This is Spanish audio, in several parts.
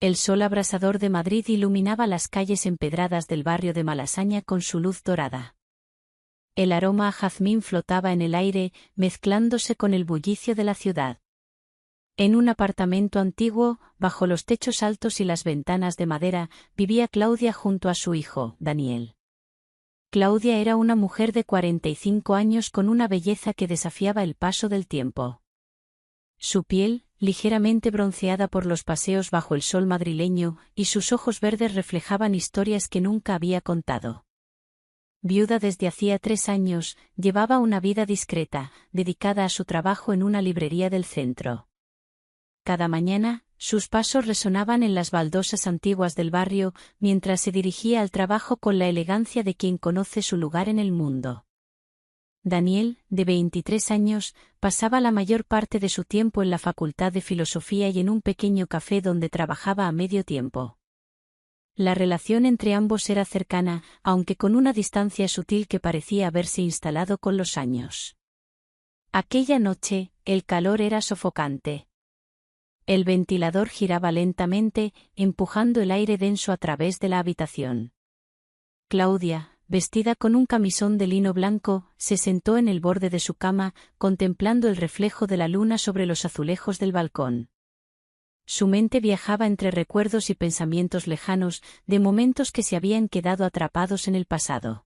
El sol abrasador de Madrid iluminaba las calles empedradas del barrio de Malasaña con su luz dorada. El aroma a jazmín flotaba en el aire, mezclándose con el bullicio de la ciudad. En un apartamento antiguo, bajo los techos altos y las ventanas de madera, vivía Claudia junto a su hijo, Daniel. Claudia era una mujer de 45 años con una belleza que desafiaba el paso del tiempo. Su piel, ligeramente bronceada por los paseos bajo el sol madrileño, y sus ojos verdes reflejaban historias que nunca había contado. Viuda desde hacía 3 años, llevaba una vida discreta, dedicada a su trabajo en una librería del centro. Cada mañana, sus pasos resonaban en las baldosas antiguas del barrio, mientras se dirigía al trabajo con la elegancia de quien conoce su lugar en el mundo. Daniel, de 23 años, pasaba la mayor parte de su tiempo en la Facultad de Filosofía y en un pequeño café donde trabajaba a medio tiempo. La relación entre ambos era cercana, aunque con una distancia sutil que parecía haberse instalado con los años. Aquella noche, el calor era sofocante. El ventilador giraba lentamente, empujando el aire denso a través de la habitación. Claudia, vestida con un camisón de lino blanco, se sentó en el borde de su cama, contemplando el reflejo de la luna sobre los azulejos del balcón. Su mente viajaba entre recuerdos y pensamientos lejanos, de momentos que se habían quedado atrapados en el pasado.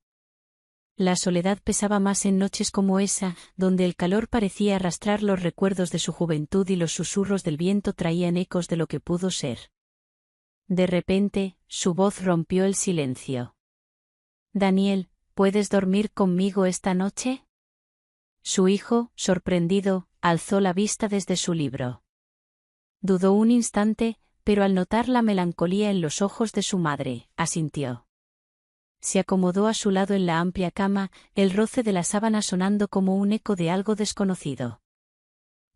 La soledad pesaba más en noches como esa, donde el calor parecía arrastrar los recuerdos de su juventud y los susurros del viento traían ecos de lo que pudo ser. De repente, su voz rompió el silencio. «Daniel, ¿puedes dormir conmigo esta noche?» Su hijo, sorprendido, alzó la vista desde su libro. Dudó un instante, pero al notar la melancolía en los ojos de su madre, asintió. Se acomodó a su lado en la amplia cama, el roce de la sábana sonando como un eco de algo desconocido.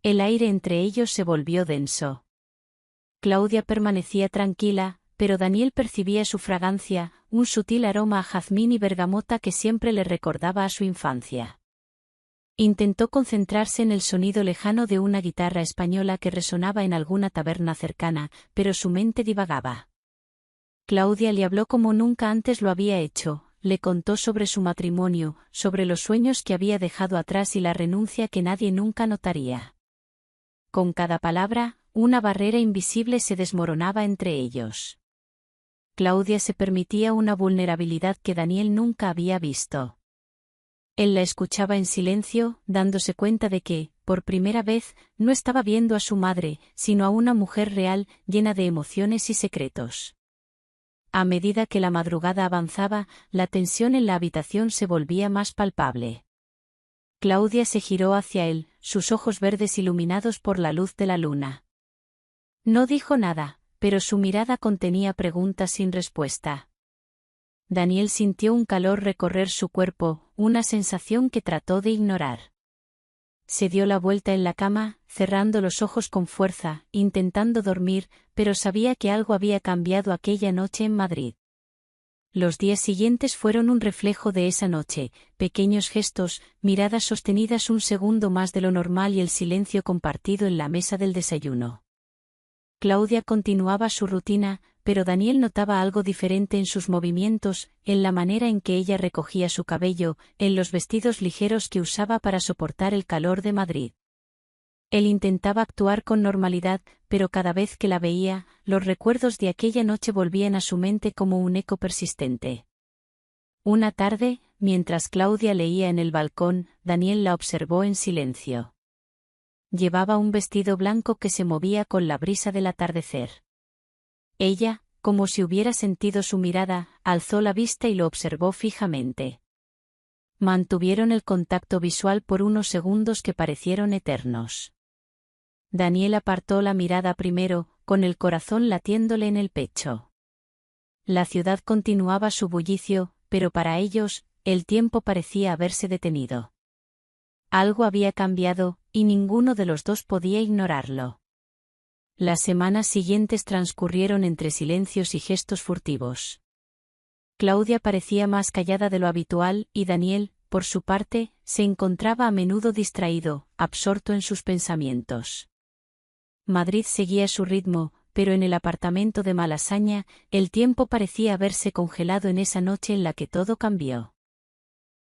El aire entre ellos se volvió denso. Claudia permanecía tranquila, pero Daniel percibía su fragancia, un sutil aroma a jazmín y bergamota que siempre le recordaba a su infancia. Intentó concentrarse en el sonido lejano de una guitarra española que resonaba en alguna taberna cercana, pero su mente divagaba. Claudia le habló como nunca antes lo había hecho, le contó sobre su matrimonio, sobre los sueños que había dejado atrás y la renuncia que nadie nunca notaría. Con cada palabra, una barrera invisible se desmoronaba entre ellos. Claudia se permitía una vulnerabilidad que Daniel nunca había visto. Él la escuchaba en silencio, dándose cuenta de que, por primera vez, no estaba viendo a su madre, sino a una mujer real, llena de emociones y secretos. A medida que la madrugada avanzaba, la tensión en la habitación se volvía más palpable. Claudia se giró hacia él, sus ojos verdes iluminados por la luz de la luna. No dijo nada, pero su mirada contenía preguntas sin respuesta. Daniel sintió un calor recorrer su cuerpo, una sensación que trató de ignorar. Se dio la vuelta en la cama, cerrando los ojos con fuerza, intentando dormir, pero sabía que algo había cambiado aquella noche en Madrid. Los días siguientes fueron un reflejo de esa noche, pequeños gestos, miradas sostenidas un segundo más de lo normal y el silencio compartido en la mesa del desayuno. Claudia continuaba su rutina, pero Daniel notaba algo diferente en sus movimientos, en la manera en que ella recogía su cabello, en los vestidos ligeros que usaba para soportar el calor de Madrid. Él intentaba actuar con normalidad, pero cada vez que la veía, los recuerdos de aquella noche volvían a su mente como un eco persistente. Una tarde, mientras Claudia leía en el balcón, Daniel la observó en silencio. Llevaba un vestido blanco que se movía con la brisa del atardecer. Ella, como si hubiera sentido su mirada, alzó la vista y lo observó fijamente. Mantuvieron el contacto visual por unos segundos que parecieron eternos. Daniel apartó la mirada primero, con el corazón latiéndole en el pecho. La ciudad continuaba su bullicio, pero para ellos, el tiempo parecía haberse detenido. Algo había cambiado, y ninguno de los dos podía ignorarlo. Las semanas siguientes transcurrieron entre silencios y gestos furtivos. Claudia parecía más callada de lo habitual, y Daniel, por su parte, se encontraba a menudo distraído, absorto en sus pensamientos. Madrid seguía su ritmo, pero en el apartamento de Malasaña, el tiempo parecía haberse congelado en esa noche en la que todo cambió.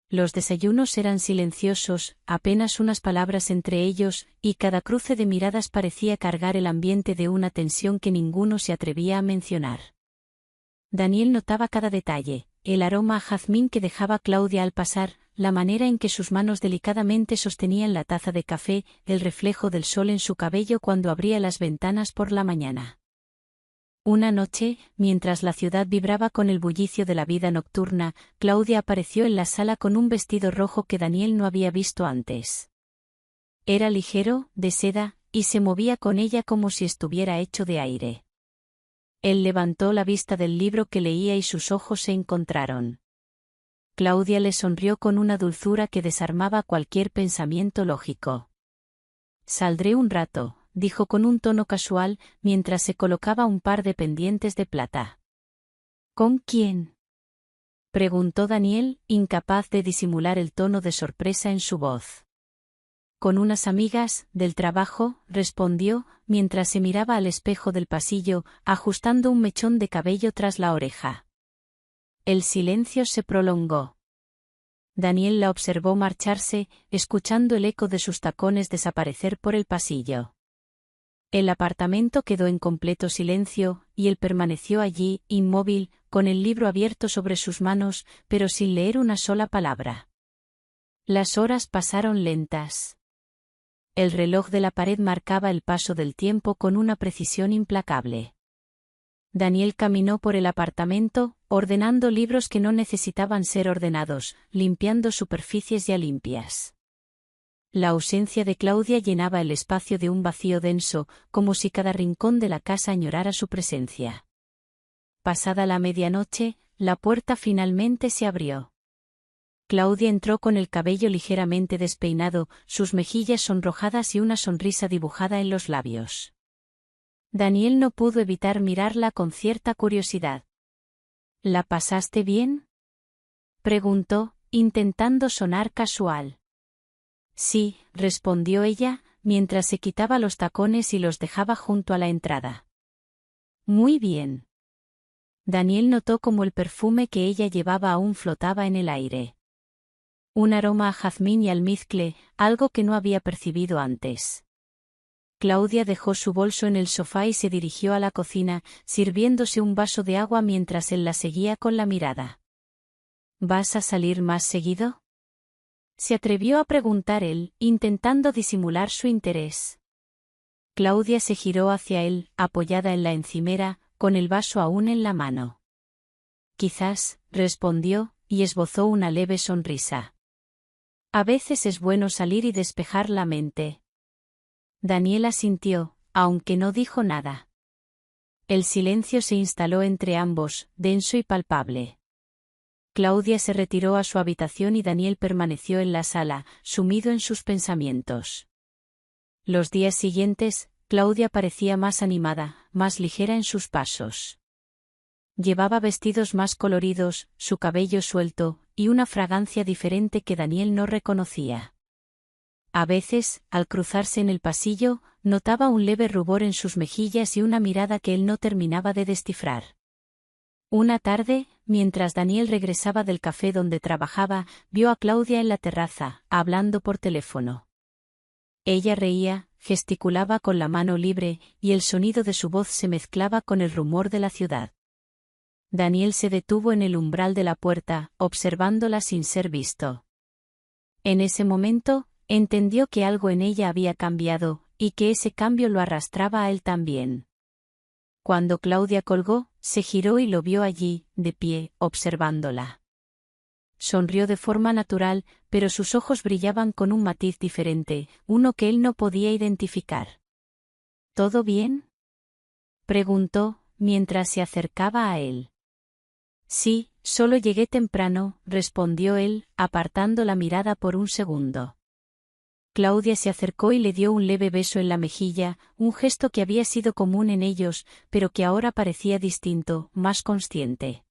Los desayunos eran silenciosos, apenas unas palabras entre ellos, y cada cruce de miradas parecía cargar el ambiente de una tensión que ninguno se atrevía a mencionar. Daniel notaba cada detalle, el aroma a jazmín que dejaba Claudia al pasar, la manera en que sus manos delicadamente sostenían la taza de café, el reflejo del sol en su cabello cuando abría las ventanas por la mañana. Una noche, mientras la ciudad vibraba con el bullicio de la vida nocturna, Claudia apareció en la sala con un vestido rojo que Daniel no había visto antes. Era ligero, de seda, y se movía con ella como si estuviera hecho de aire. Él levantó la vista del libro que leía y sus ojos se encontraron. Claudia le sonrió con una dulzura que desarmaba cualquier pensamiento lógico. «Saldré un rato», dijo con un tono casual, mientras se colocaba un par de pendientes de plata. «¿Con quién?», preguntó Daniel, incapaz de disimular el tono de sorpresa en su voz. «Con unas amigas, del trabajo», respondió, mientras se miraba al espejo del pasillo, ajustando un mechón de cabello tras la oreja. El silencio se prolongó. Daniel la observó marcharse, escuchando el eco de sus tacones desaparecer por el pasillo. El apartamento quedó en completo silencio, y él permaneció allí, inmóvil, con el libro abierto sobre sus manos, pero sin leer una sola palabra. Las horas pasaron lentas. El reloj de la pared marcaba el paso del tiempo con una precisión implacable. Daniel caminó por el apartamento, ordenando libros que no necesitaban ser ordenados, limpiando superficies ya limpias. La ausencia de Claudia llenaba el espacio de un vacío denso, como si cada rincón de la casa añorara su presencia. Pasada la medianoche, la puerta finalmente se abrió. Claudia entró con el cabello ligeramente despeinado, sus mejillas sonrojadas y una sonrisa dibujada en los labios. Daniel no pudo evitar mirarla con cierta curiosidad. «¿La pasaste bien?», preguntó, intentando sonar casual. «Sí», respondió ella, mientras se quitaba los tacones y los dejaba junto a la entrada. «Muy bien». Daniel notó cómo el perfume que ella llevaba aún flotaba en el aire. Un aroma a jazmín y almizcle, algo que no había percibido antes. Claudia dejó su bolso en el sofá y se dirigió a la cocina, sirviéndose un vaso de agua mientras él la seguía con la mirada. «¿Vas a salir más seguido?», se atrevió a preguntar él, intentando disimular su interés. Claudia se giró hacia él, apoyada en la encimera, con el vaso aún en la mano. «Quizás», respondió, y esbozó una leve sonrisa. «A veces es bueno salir y despejar la mente». Daniel asintió, aunque no dijo nada. El silencio se instaló entre ambos, denso y palpable. Claudia se retiró a su habitación y Daniel permaneció en la sala, sumido en sus pensamientos. Los días siguientes, Claudia parecía más animada, más ligera en sus pasos. Llevaba vestidos más coloridos, su cabello suelto, y una fragancia diferente que Daniel no reconocía. A veces, al cruzarse en el pasillo, notaba un leve rubor en sus mejillas y una mirada que él no terminaba de descifrar. Una tarde, mientras Daniel regresaba del café donde trabajaba, vio a Claudia en la terraza, hablando por teléfono. Ella reía, gesticulaba con la mano libre, y el sonido de su voz se mezclaba con el rumor de la ciudad. Daniel se detuvo en el umbral de la puerta, observándola sin ser visto. En ese momento, entendió que algo en ella había cambiado, y que ese cambio lo arrastraba a él también. Cuando Claudia colgó, se giró y lo vio allí, de pie, observándola. Sonrió de forma natural, pero sus ojos brillaban con un matiz diferente, uno que él no podía identificar. «¿Todo bien?», preguntó, mientras se acercaba a él. «Sí, solo llegué temprano», respondió él, apartando la mirada por un segundo. Claudia se acercó y le dio un leve beso en la mejilla, un gesto que había sido común en ellos, pero que ahora parecía distinto, más consciente.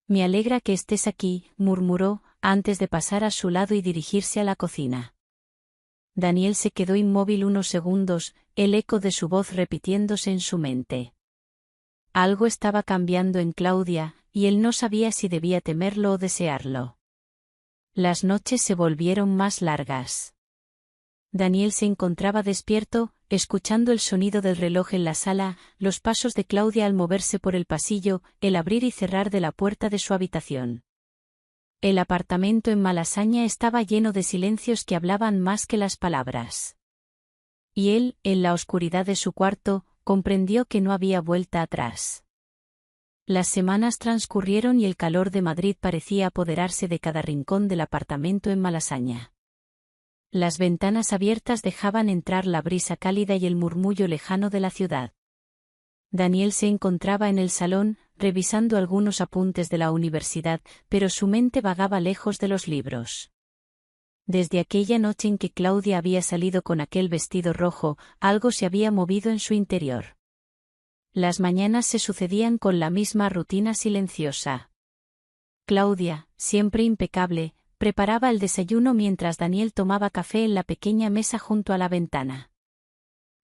«Mealegra que estés aquí», murmuró, antes de pasar a su lado y dirigirse a la cocina. Daniel se quedó inmóvil unos segundos, el eco de su voz repitiéndose en su mente. Algo estaba cambiando en Claudia, y él no sabía si debía temerlo o desearlo. Las noches se volvieron más largas. Daniel se encontraba despierto, escuchando el sonido del reloj en la sala, los pasos de Claudia al moverse por el pasillo, el abrir y cerrar de la puerta de su habitación. El apartamento en Malasaña estaba lleno de silencios que hablaban más que las palabras. Y él, en la oscuridad de su cuarto, comprendió que no había vuelta atrás. Las semanas transcurrieron y el calor de Madrid parecía apoderarse de cada rincón del apartamento en Malasaña. Las ventanas abiertas dejaban entrar la brisa cálida y el murmullo lejano de la ciudad. Daniel se encontraba en el salón, revisando algunos apuntes de la universidad, pero su mente vagaba lejos de los libros. Desde aquella noche en que Claudia había salido con aquel vestido rojo, algo se había movido en su interior. Las mañanas se sucedían con la misma rutina silenciosa. Claudia, siempre impecable, preparaba el desayuno mientras Daniel tomaba café en la pequeña mesa junto a la ventana.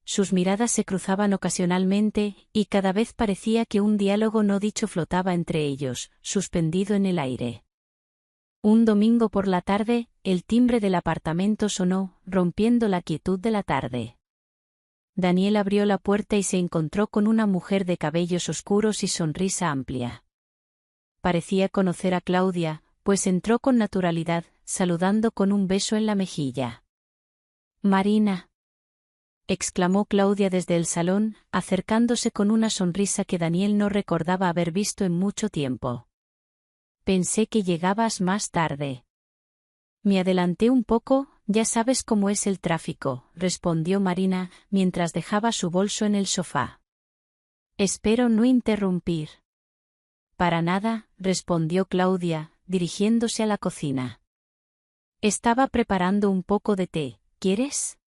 Sus miradas se cruzaban ocasionalmente, y cada vez parecía que un diálogo no dicho flotaba entre ellos, suspendido en el aire. Un domingo por la tarde, el timbre del apartamento sonó, rompiendo la quietud de la tarde. Daniel abrió la puerta y se encontró con una mujer de cabellos oscuros y sonrisa amplia. Parecía conocer a Claudia, pues entró con naturalidad, saludando con un beso en la mejilla. «Marina», exclamó Claudia desde el salón, acercándose con una sonrisa que Daniel no recordaba haber visto en mucho tiempo. «Pensé que llegabas más tarde». «Me adelanté un poco, ya sabes cómo es el tráfico», respondió Marina, mientras dejaba su bolso en el sofá. «Espero no interrumpir». «Para nada», respondió Claudia, dirigiéndose a la cocina. «Estaba preparando un poco de té, ¿quieres?».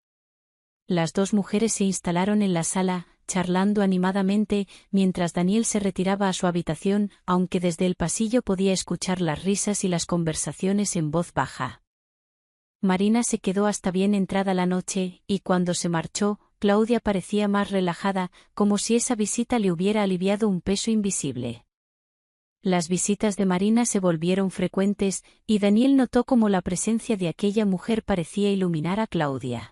Las dos mujeres se instalaron en la sala, charlando animadamente, mientras Daniel se retiraba a su habitación, aunque desde el pasillo podía escuchar las risas y las conversaciones en voz baja. Marina se quedó hasta bien entrada la noche, y cuando se marchó, Claudia parecía más relajada, como si esa visita le hubiera aliviado un peso invisible. Las visitas de Marina se volvieron frecuentes, y Daniel notó cómo la presencia de aquella mujer parecía iluminar a Claudia.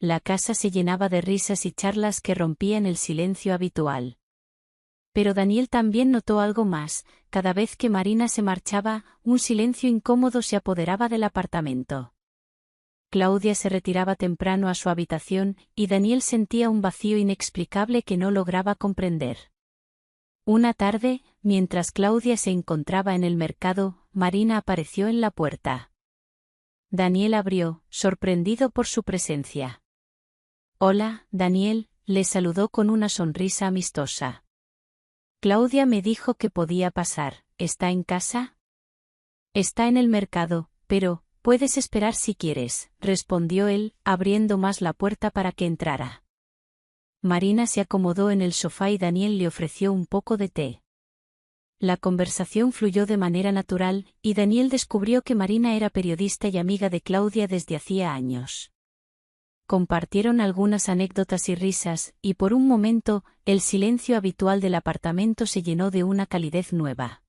La casa se llenaba de risas y charlas que rompían el silencio habitual. Pero Daniel también notó algo más: cada vez que Marina se marchaba, un silencio incómodo se apoderaba del apartamento. Claudia se retiraba temprano a su habitación, y Daniel sentía un vacío inexplicable que no lograba comprender. Una tarde, mientras Claudia se encontraba en el mercado, Marina apareció en la puerta. Daniel abrió, sorprendido por su presencia. «Hola, Daniel», le saludó con una sonrisa amistosa. «Claudia me dijo que podía pasar, ¿está en casa?». «Está en el mercado, pero puedes esperar si quieres», respondió él, abriendo más la puerta para que entrara. Marina se acomodó en el sofá y Daniel le ofreció un poco de té. La conversación fluyó de manera natural, y Daniel descubrió que Marina era periodista y amiga de Claudia desde hacía años. Compartieron algunas anécdotas y risas, y por un momento, el silencio habitual del apartamento se llenó de una calidez nueva.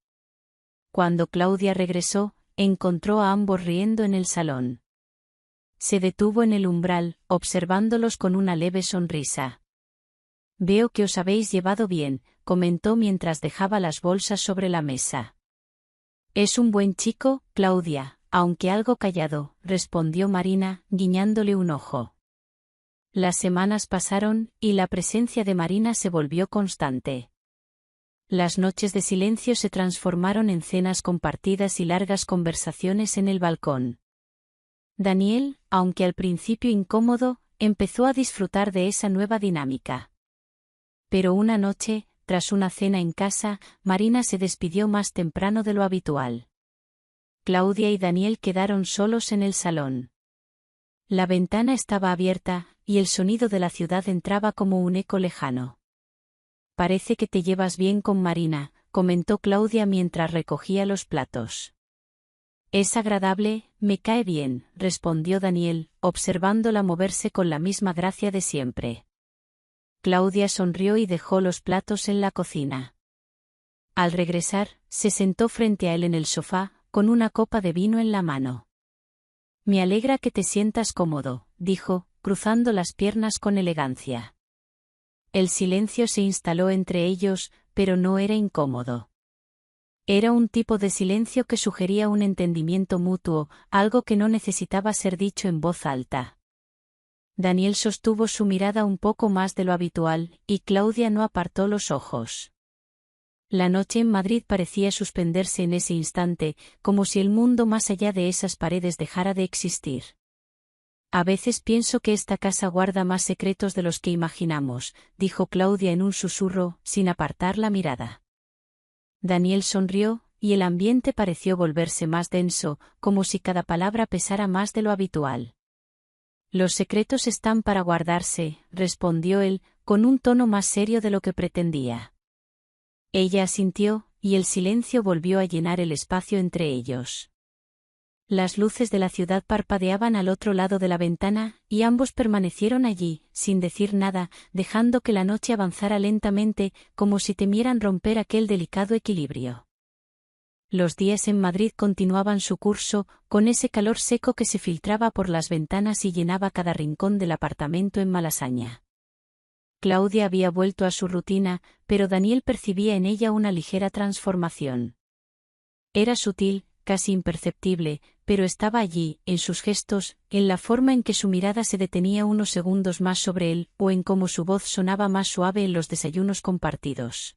Cuando Claudia regresó, encontró a ambos riendo en el salón. Se detuvo en el umbral, observándolos con una leve sonrisa. «Veo que os habéis llevado bien», comentó mientras dejaba las bolsas sobre la mesa. «Es un buen chico, Claudia, aunque algo callado», respondió Marina, guiñándole un ojo. Las semanas pasaron, y la presencia de Marina se volvió constante. Las noches de silencio se transformaron en cenas compartidas y largas conversaciones en el balcón. Daniel, aunque al principio incómodo, empezó a disfrutar de esa nueva dinámica. Pero una noche, tras una cena en casa, Marina se despidió más temprano de lo habitual. Claudia y Daniel quedaron solos en el salón. La ventana estaba abierta, y el sonido de la ciudad entraba como un eco lejano. «Parece que te llevas bien con Marina», comentó Claudia mientras recogía los platos. Es agradable, me cae bien, respondió Daniel, observándola moverse con la misma gracia de siempre. Claudia sonrió y dejó los platos en la cocina. Al regresar, se sentó frente a él en el sofá, con una copa de vino en la mano. Me alegra que te sientas cómodo, dijo, cruzando las piernas con elegancia. El silencio se instaló entre ellos, pero no era incómodo. Era un tipo de silencio que sugería un entendimiento mutuo, algo que no necesitaba ser dicho en voz alta. Daniel sostuvo su mirada un poco más de lo habitual, y Claudia no apartó los ojos. La noche en Madrid parecía suspenderse en ese instante, como si el mundo más allá de esas paredes dejara de existir. A veces pienso que esta casa guarda más secretos de los que imaginamos, dijo Claudia en un susurro, sin apartar la mirada. Daniel sonrió, y el ambiente pareció volverse más denso, como si cada palabra pesara más de lo habitual. Los secretos están para guardarse, respondió él, con un tono más serio de lo que pretendía. Ella asintió, y el silencio volvió a llenar el espacio entre ellos. Las luces de la ciudad parpadeaban al otro lado de la ventana, y ambos permanecieron allí, sin decir nada, dejando que la noche avanzara lentamente, como si temieran romper aquel delicado equilibrio. Los días en Madrid continuaban su curso, con ese calor seco que se filtraba por las ventanas y llenaba cada rincón del apartamento en Malasaña. Claudia había vuelto a su rutina, pero Daniel percibía en ella una ligera transformación. Era sutil, casi imperceptible, pero estaba allí, en sus gestos, en la forma en que su mirada se detenía unos segundos más sobre él, o en cómo su voz sonaba más suave en los desayunos compartidos.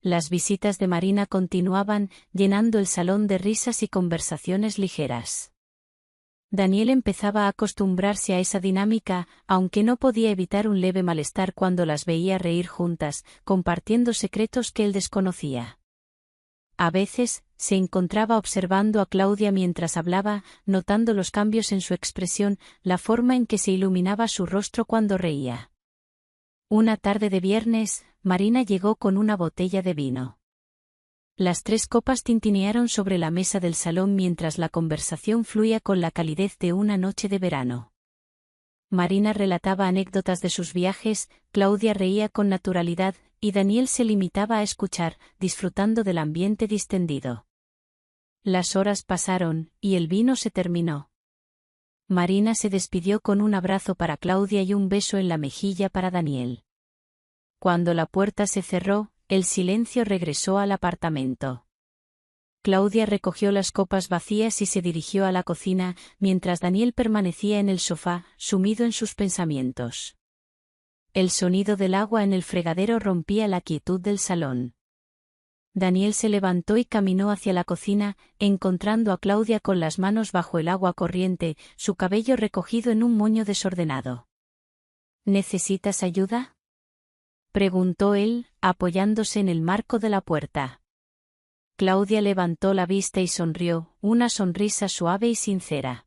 Las visitas de Marina continuaban, llenando el salón de risas y conversaciones ligeras. Daniel empezaba a acostumbrarse a esa dinámica, aunque no podía evitar un leve malestar cuando las veía reír juntas, compartiendo secretos que él desconocía. A veces, se encontraba observando a Claudia mientras hablaba, notando los cambios en su expresión, la forma en que se iluminaba su rostro cuando reía. Una tarde de viernes, Marina llegó con una botella de vino. Las 3 copas tintinearon sobre la mesa del salón mientras la conversación fluía con la calidez de una noche de verano. Marina relataba anécdotas de sus viajes, Claudia reía con naturalidad, y Daniel se limitaba a escuchar, disfrutando del ambiente distendido. Las horas pasaron, y el vino se terminó. Marina se despidió con un abrazo para Claudia y un beso en la mejilla para Daniel. Cuando la puerta se cerró, el silencio regresó al apartamento. Claudia recogió las copas vacías y se dirigió a la cocina, mientras Daniel permanecía en el sofá, sumido en sus pensamientos. El sonido del agua en el fregadero rompía la quietud del salón. Daniel se levantó y caminó hacia la cocina, encontrando a Claudia con las manos bajo el agua corriente, su cabello recogido en un moño desordenado. ¿Necesitas ayuda?, preguntó él, apoyándose en el marco de la puerta. Claudia levantó la vista y sonrió, una sonrisa suave y sincera.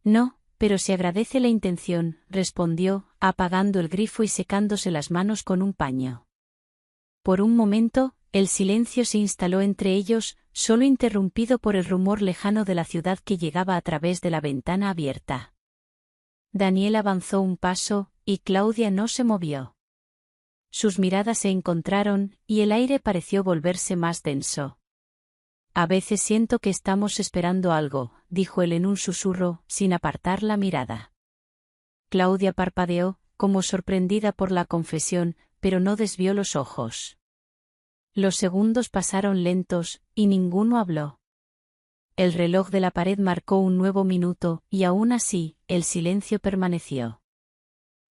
No, pero se agradece la intención, respondió, apagando el grifo y secándose las manos con un paño. Por un momento, el silencio se instaló entre ellos, solo interrumpido por el rumor lejano de la ciudad que llegaba a través de la ventana abierta. Daniel avanzó un paso, y Claudia no se movió. Sus miradas se encontraron, y el aire pareció volverse más denso. A veces siento que estamos esperando algo, dijo él en un susurro, sin apartar la mirada. Claudia parpadeó, como sorprendida por la confesión, pero no desvió los ojos. Los segundos pasaron lentos, y ninguno habló. El reloj de la pared marcó un nuevo minuto, y aún así, el silencio permaneció.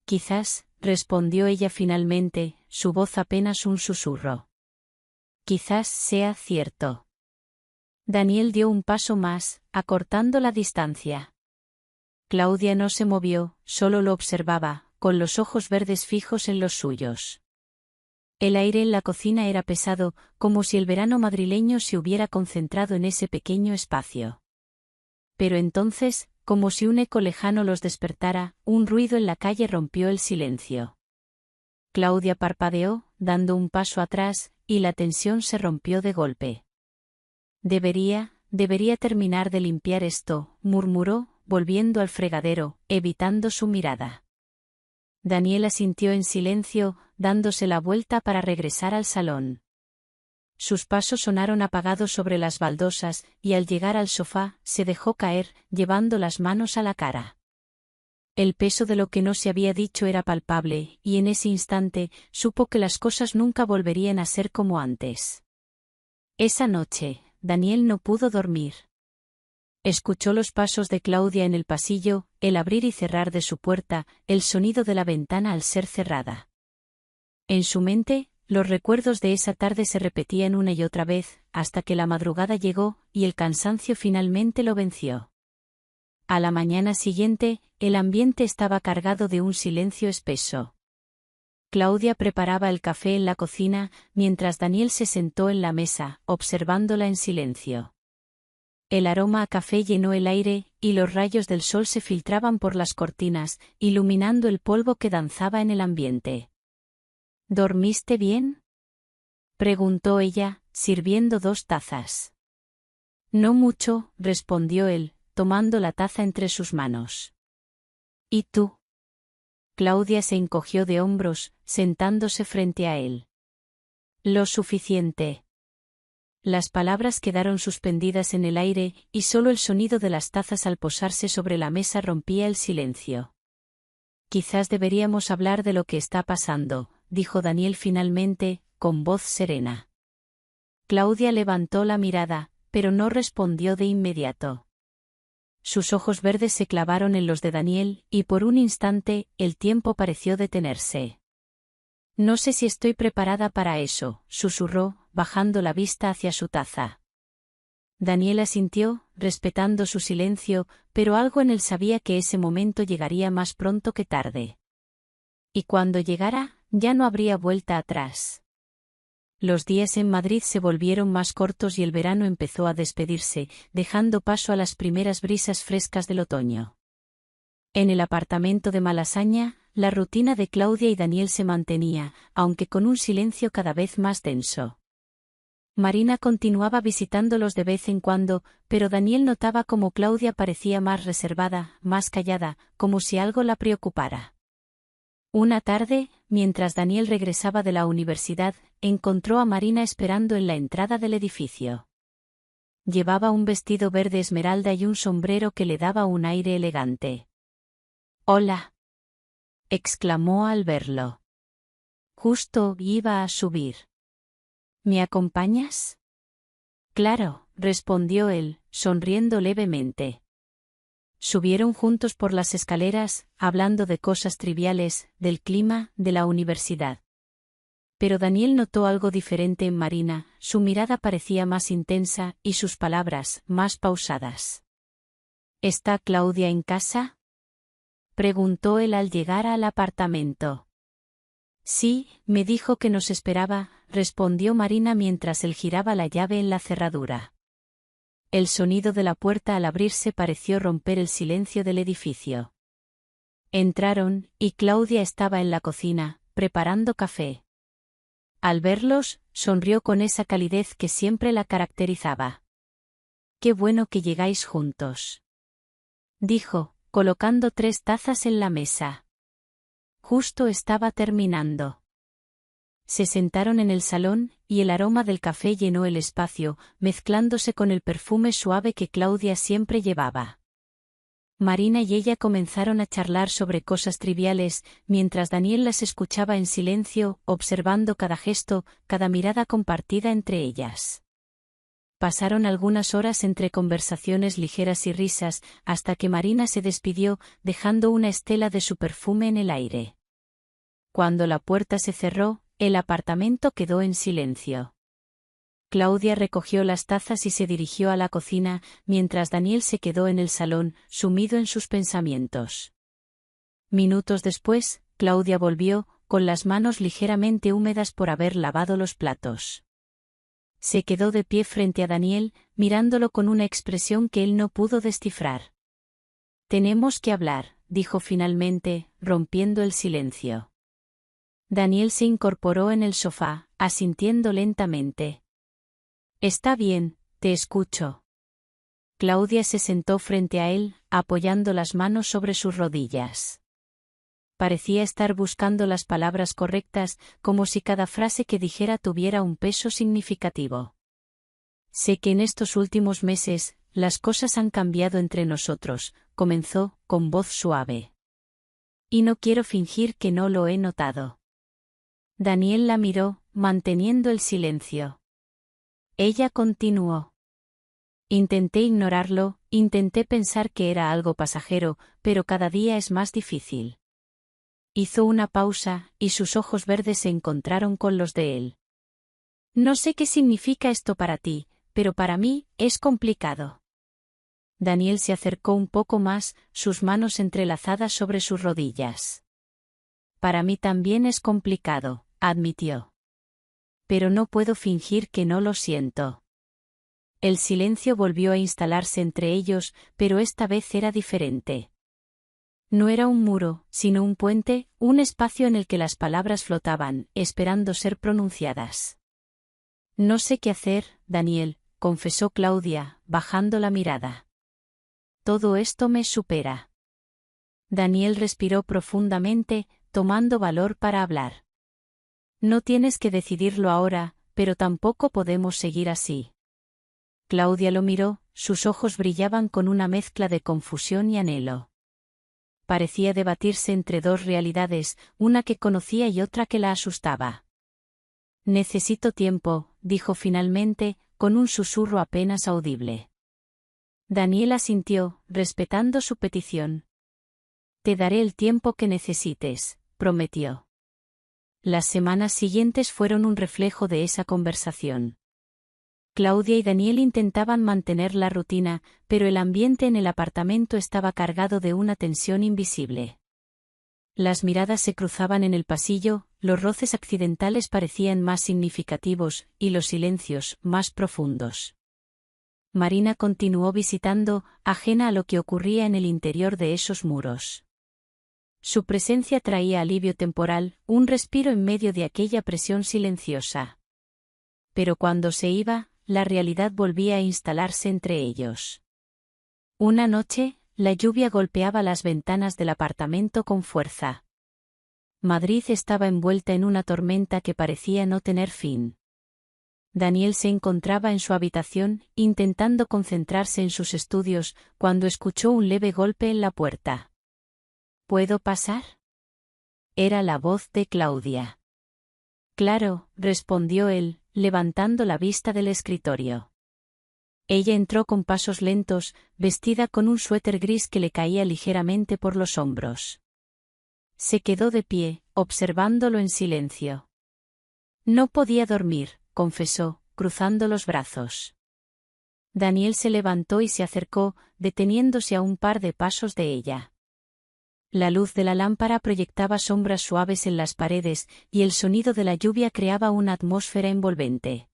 Quizás, respondió ella finalmente, su voz apenas un susurro. Quizás sea cierto. Daniel dio un paso más, acortando la distancia. Claudia no se movió, solo lo observaba, con los ojos verdes fijos en los suyos. El aire en la cocina era pesado, como si el verano madrileño se hubiera concentrado en ese pequeño espacio. Pero entonces, como si un eco lejano los despertara, un ruido en la calle rompió el silencio. Claudia parpadeó, dando un paso atrás, y la tensión se rompió de golpe. debería terminar de limpiar esto, murmuró, volviendo al fregadero, evitando su mirada. Daniel asintió en silencio, dándose la vuelta para regresar al salón. Sus pasos sonaron apagados sobre las baldosas, y al llegar al sofá, se dejó caer, llevando las manos a la cara. El peso de lo que no se había dicho era palpable, y en ese instante, supo que las cosas nunca volverían a ser como antes. Esa noche, Daniel no pudo dormir. Escuchó los pasos de Claudia en el pasillo, el abrir y cerrar de su puerta, el sonido de la ventana al ser cerrada. En su mente, los recuerdos de esa tarde se repetían una y otra vez, hasta que la madrugada llegó, y el cansancio finalmente lo venció. A la mañana siguiente, el ambiente estaba cargado de un silencio espeso. Claudia preparaba el café en la cocina, mientras Daniel se sentó en la mesa, observándola en silencio. El aroma a café llenó el aire, y los rayos del sol se filtraban por las cortinas, iluminando el polvo que danzaba en el ambiente. ¿Dormiste bien?, preguntó ella, sirviendo 2 tazas. No mucho, respondió él, tomando la taza entre sus manos. ¿Y tú? Claudia se encogió de hombros, sentándose frente a él. Lo suficiente. Las palabras quedaron suspendidas en el aire, y solo el sonido de las tazas al posarse sobre la mesa rompía el silencio. Quizás deberíamos hablar de lo que está pasando, dijo Daniel finalmente, con voz serena. Claudia levantó la mirada, pero no respondió de inmediato. Sus ojos verdes se clavaron en los de Daniel, y por un instante, el tiempo pareció detenerse. No sé si estoy preparada para eso, susurró, bajando la vista hacia su taza. Daniel asintió, respetando su silencio, pero algo en él sabía que ese momento llegaría más pronto que tarde. Y cuando llegara, ya no habría vuelta atrás. Los días en Madrid se volvieron más cortos y el verano empezó a despedirse, dejando paso a las primeras brisas frescas del otoño. En el apartamento de Malasaña, la rutina de Claudia y Daniel se mantenía, aunque con un silencio cada vez más denso. Marina continuaba visitándolos de vez en cuando, pero Daniel notaba cómo Claudia parecía más reservada, más callada, como si algo la preocupara. Una tarde, mientras Daniel regresaba de la universidad, encontró a Marina esperando en la entrada del edificio. Llevaba un vestido verde esmeralda y un sombrero que le daba un aire elegante. «Hola», exclamó al verlo. Justo iba a subir. «¿Me acompañas?» «Claro», respondió él, sonriendo levemente. Subieron juntos por las escaleras, hablando de cosas triviales, del clima, de la universidad. Pero Daniel notó algo diferente en Marina, su mirada parecía más intensa, y sus palabras, más pausadas. ¿Está Claudia en casa?, preguntó él al llegar al apartamento. Sí, me dijo que nos esperaba, respondió Marina mientras él giraba la llave en la cerradura. El sonido de la puerta al abrirse pareció romper el silencio del edificio. Entraron, y Claudia estaba en la cocina, preparando café. Al verlos, sonrió con esa calidez que siempre la caracterizaba. «Qué bueno que llegáis juntos», dijo, colocando 3 tazas en la mesa. Justo estaba terminando. Se sentaron en el salón, y el aroma del café llenó el espacio, mezclándose con el perfume suave que Claudia siempre llevaba. Marina y ella comenzaron a charlar sobre cosas triviales, mientras Daniel las escuchaba en silencio, observando cada gesto, cada mirada compartida entre ellas. Pasaron algunas horas entre conversaciones ligeras y risas, hasta que Marina se despidió, dejando una estela de su perfume en el aire. Cuando la puerta se cerró, el apartamento quedó en silencio. Claudia recogió las tazas y se dirigió a la cocina, mientras Daniel se quedó en el salón, sumido en sus pensamientos. Minutos después, Claudia volvió, con las manos ligeramente húmedas por haber lavado los platos. Se quedó de pie frente a Daniel, mirándolo con una expresión que él no pudo descifrar. «Tenemos que hablar», dijo finalmente, rompiendo el silencio. Daniel se incorporó en el sofá, asintiendo lentamente. «Está bien, te escucho». Claudia se sentó frente a él, apoyando las manos sobre sus rodillas. Parecía estar buscando las palabras correctas, como si cada frase que dijera tuviera un peso significativo. Sé que en estos últimos meses, las cosas han cambiado entre nosotros, comenzó, con voz suave. Y no quiero fingir que no lo he notado. Daniel la miró, manteniendo el silencio. Ella continuó. Intenté ignorarlo, intenté pensar que era algo pasajero, pero cada día es más difícil. Hizo una pausa, y sus ojos verdes se encontraron con los de él. No sé qué significa esto para ti, pero para mí, es complicado. Daniel se acercó un poco más, sus manos entrelazadas sobre sus rodillas. Para mí también es complicado, admitió. Pero no puedo fingir que no lo siento. El silencio volvió a instalarse entre ellos, pero esta vez era diferente. No era un muro, sino un puente, un espacio en el que las palabras flotaban, esperando ser pronunciadas. No sé qué hacer, Daniel, confesó Claudia, bajando la mirada. Todo esto me supera. Daniel respiró profundamente, tomando valor para hablar. No tienes que decidirlo ahora, pero tampoco podemos seguir así. Claudia lo miró, sus ojos brillaban con una mezcla de confusión y anhelo. Parecía debatirse entre dos realidades, una que conocía y otra que la asustaba. Necesito tiempo, dijo finalmente, con un susurro apenas audible. Daniel asintió, respetando su petición. Te daré el tiempo que necesites, prometió. Las semanas siguientes fueron un reflejo de esa conversación. Claudia y Daniel intentaban mantener la rutina, pero el ambiente en el apartamento estaba cargado de una tensión invisible. Las miradas se cruzaban en el pasillo, los roces accidentales parecían más significativos, y los silencios, más profundos. Marina continuó visitando, ajena a lo que ocurría en el interior de esos muros. Su presencia traía alivio temporal, un respiro en medio de aquella presión silenciosa. Pero cuando se iba, la realidad volvía a instalarse entre ellos. Una noche, la lluvia golpeaba las ventanas del apartamento con fuerza. Madrid estaba envuelta en una tormenta que parecía no tener fin. Daniel se encontraba en su habitación, intentando concentrarse en sus estudios, cuando escuchó un leve golpe en la puerta. ¿Puedo pasar? Era la voz de Claudia. Claro, respondió él, levantando la vista del escritorio. Ella entró con pasos lentos, vestida con un suéter gris que le caía ligeramente por los hombros. Se quedó de pie, observándolo en silencio. No podía dormir, confesó, cruzando los brazos. Daniel se levantó y se acercó, deteniéndose a un par de pasos de ella. La luz de la lámpara proyectaba sombras suaves en las paredes, y el sonido de la lluvia creaba una atmósfera envolvente.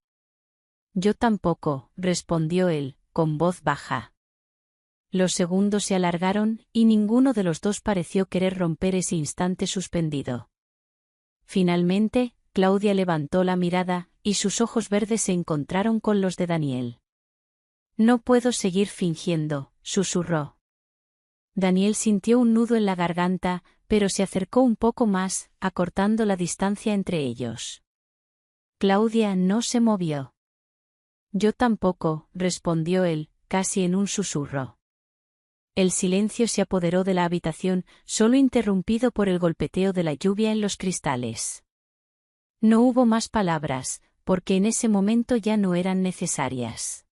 Yo tampoco, respondió él, con voz baja. Los segundos se alargaron, y ninguno de los dos pareció querer romper ese instante suspendido. Finalmente, Claudia levantó la mirada, y sus ojos verdes se encontraron con los de Daniel. No puedo seguir fingiendo, susurró. Daniel sintió un nudo en la garganta, pero se acercó un poco más, acortando la distancia entre ellos. Claudia no se movió. Yo tampoco, respondió él, casi en un susurro. El silencio se apoderó de la habitación, solo interrumpido por el golpeteo de la lluvia en los cristales. No hubo más palabras, porque en ese momento ya no eran necesarias.